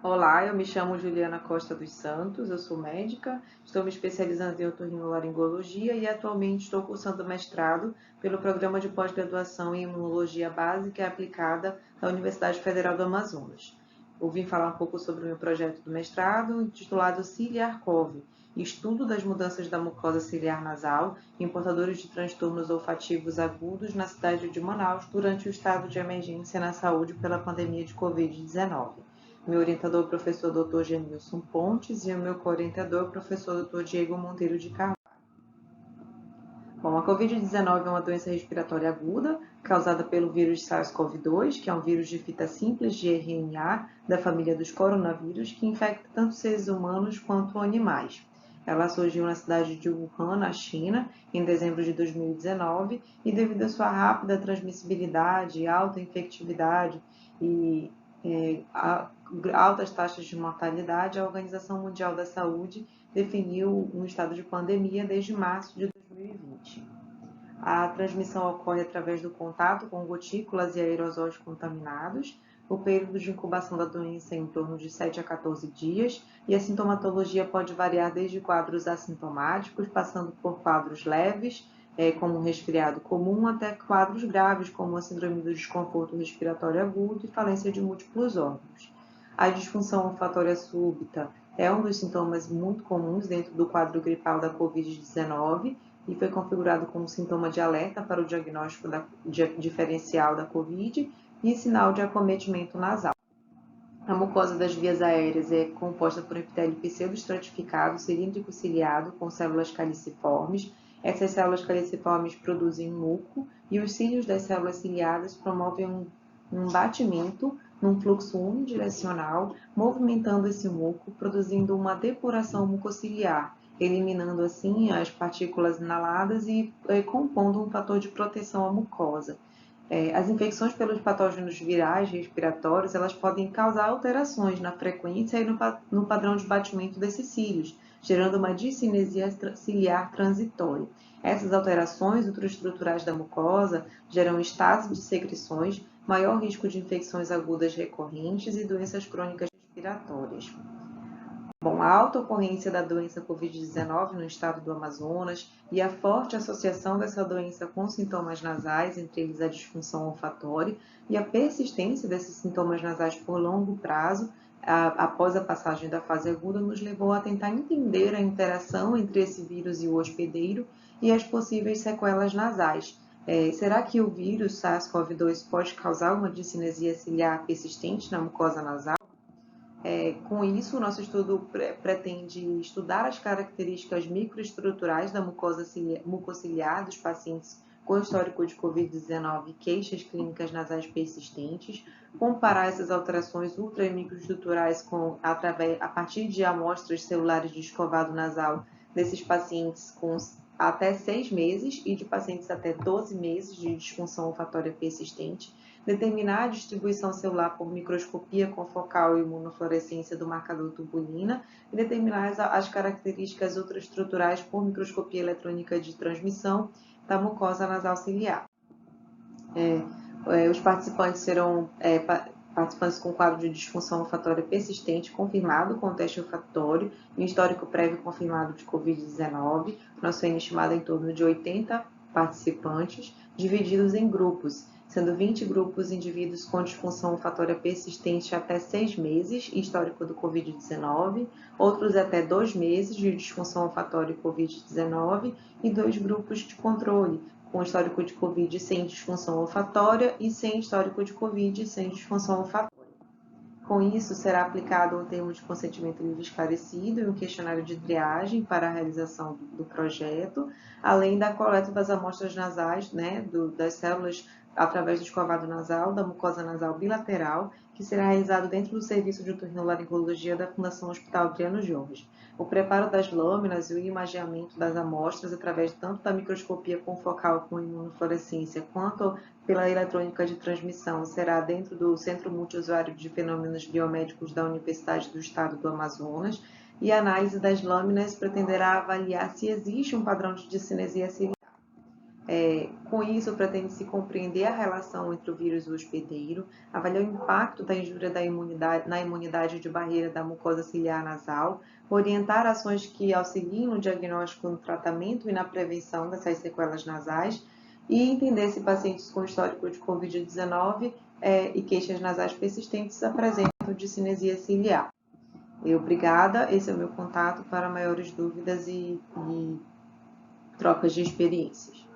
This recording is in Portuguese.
Olá, eu me chamo Juliana Costa dos Santos, eu sou médica, estou me especializando em otorrinolaringologia e atualmente estou cursando mestrado pelo Programa de Pós-Graduação em Imunologia Básica e Aplicada da Universidade Federal do Amazonas. Eu vim falar um pouco sobre o meu projeto do mestrado, intitulado Ciliar-CoV, Estudo das mudanças da mucosa ciliar nasal em portadores de transtornos olfativos agudos na cidade de Manaus durante o estado de emergência na saúde pela pandemia de Covid-19. Meu orientador é o professor Dr. Genilson Pontes e o meu co-orientador é o professor Dr. Diego Monteiro de Carvalho. Bom, a Covid-19 é uma doença respiratória aguda causada pelo vírus SARS-CoV-2, que é um vírus de fita simples de RNA da família dos coronavírus, que infecta tanto seres humanos quanto animais. Ela surgiu na cidade de Wuhan, na China, em dezembro de 2019, e devido à sua rápida transmissibilidade, alta infectividade e altas taxas de mortalidade, a Organização Mundial da Saúde definiu um estado de pandemia desde março de 2020. A transmissão ocorre através do contato com gotículas e aerosóis contaminados. O período de incubação da doença é em torno de 7 a 14 dias e a sintomatologia pode variar desde quadros assintomáticos, passando por quadros leves, como um resfriado comum, até quadros graves, como a síndrome do desconforto respiratório agudo e falência de múltiplos órgãos. A disfunção olfatória súbita é um dos sintomas muito comuns dentro do quadro gripal da Covid-19 e foi configurado como sintoma de alerta para o diagnóstico diferencial da Covid e sinal de acometimento nasal. A mucosa das vias aéreas é composta por epitélio pseudoestratificado, cilíndrico ciliado, com células caliciformes. Essas células caliciformes produzem muco e os cílios das células ciliadas promovem um batimento num fluxo unidirecional, movimentando esse muco, produzindo uma depuração mucociliar, eliminando assim as partículas inaladas e compondo um fator de proteção à mucosa. As infecções pelos patógenos virais respiratórios, elas podem causar alterações na frequência e no padrão de batimento desses cílios, gerando uma discinesia ciliar transitória. Essas alterações ultraestruturais da mucosa geram estase de secreções, maior risco de infecções agudas recorrentes e doenças crônicas respiratórias. Bom, a alta ocorrência da doença Covid-19 no estado do Amazonas e a forte associação dessa doença com sintomas nasais, entre eles a disfunção olfatória, e a persistência desses sintomas nasais por longo prazo, após a passagem da fase aguda, nos levou a tentar entender a interação entre esse vírus e o hospedeiro e as possíveis sequelas nasais. Será que o vírus SARS-CoV-2 pode causar uma discinesia ciliar persistente na mucosa nasal? Com isso, o nosso estudo pretende estudar as características microestruturais da mucosa mucociliar dos pacientes com histórico de Covid-19 e queixas clínicas nasais persistentes, comparar essas alterações ultra e microestruturais a partir de amostras celulares de escovado nasal desses pacientes com até 6 meses e de pacientes até 12 meses de disfunção olfatória persistente, determinar a distribuição celular por microscopia confocal e imunofluorescência do marcador tubulina e determinar as características ultraestruturais por microscopia eletrônica de transmissão da mucosa nasal ciliar. Os participantes serão participantes com quadro de disfunção olfatória persistente confirmado com o teste olfatório e histórico prévio confirmado de Covid-19. Nosso N estimado em torno de 80 participantes, divididos em grupos, sendo 20 grupos indivíduos com disfunção olfatória persistente até 6 meses, histórico do Covid-19, outros até 2 meses de disfunção olfatória e Covid-19 e 2 grupos de controle, com histórico de Covid sem disfunção olfatória e sem histórico de Covid sem disfunção olfatória. Com isso, será aplicado um termo de consentimento livre esclarecido e um questionário de triagem para a realização do projeto, além da coleta das amostras nasais, das células através do escovado nasal, da mucosa nasal bilateral, que será realizado dentro do serviço de otorrinolaringologia da Fundação Hospital Adriano Jorge. O preparo das lâminas e o imageamento das amostras através tanto da microscopia confocal com imunofluorescência quanto pela eletrônica de transmissão será dentro do Centro Multiusuário de Fenômenos Biomédicos da Universidade do Estado do Amazonas e a análise das lâminas pretenderá avaliar se existe um padrão de discinesia ciliar. Com isso, pretende-se compreender a relação entre o vírus e o hospedeiro, avaliar o impacto da injúria na imunidade de barreira da mucosa ciliar nasal, orientar ações que auxiliem no diagnóstico, no tratamento e na prevenção dessas sequelas nasais, e entender se pacientes com histórico de Covid-19 e queixas nasais persistentes apresentam discinesia ciliar. Obrigada, esse é o meu contato para maiores dúvidas e trocas de experiências.